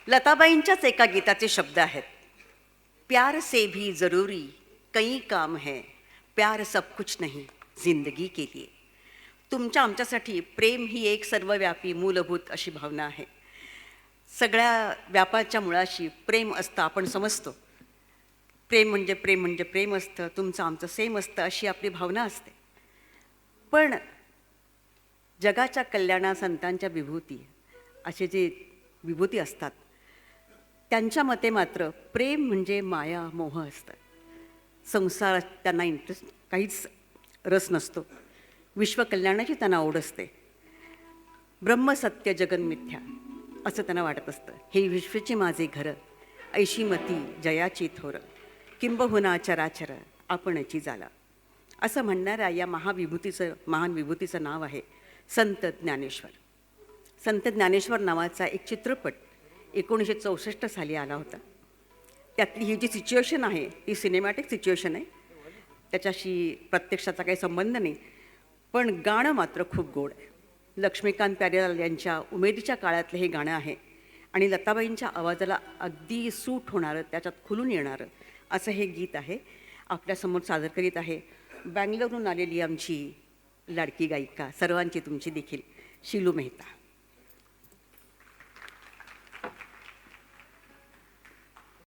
लताबाईंच्याच एका गीताचे शब्द आहेत. प्यार से भी जरूरी कई काम है, प्यार सब कुछ नहीं जिंदगी के लिए. तुमच्या आमच्यासाठी प्रेम ही एक सर्वव्यापी मूलभूत अशी भावना आहे. सगळ्या व्यापाच्या मुळाशी प्रेम असतं, आपण समजतो. प्रेम म्हणजे प्रेम म्हणजे प्रेम असतं, तुमचं आमचं सेम असतं अशी आपली भावना असते. पण जगाच्या कल्याणा संतांच्या विभूती असे जे विभूती असतात त्यांच्या मते मात्र प्रेम म्हणजे माया मोह असतं. संसारात त्यांना इंटरेस्ट काहीच रस नसतो. विश्वकल्याणाची त्यांना ओढ असते. ब्रह्मसत्य जगन्मिथ्या असं त्यांना वाटत असतं. हे विश्वची माझे घर, ऐशी मती जयाची थोर, किंबहुना चराचर आपणची झाला, असं म्हणणाऱ्या या महान विभूतीचं नाव आहे संत ज्ञानेश्वर. संत ज्ञानेश्वर नावाचा एक चित्रपट 1964 साली आला होता. त्यातली ही जी सिच्युएशन आहे ती सिनेमॅटिक सिच्युएशन आहे, त्याच्याशी प्रत्यक्षाचा काही संबंध नाही. पण गाणं मात्र खूप गोड आहे. लक्ष्मीकांत प्यारेलाल यांच्या उमेदीच्या काळातलं हे गाणं आहे आणि लताबाईंच्या आवाजाला अगदी सूट होणारं, त्याच्यात खुलून येणारं असं हे गीत आहे. आपल्यासमोर सादर करीत आहे बँगलोरहून आलेली आमची लाडकी गायिका, सर्वांची तुमची देखील, शिलू मेहता.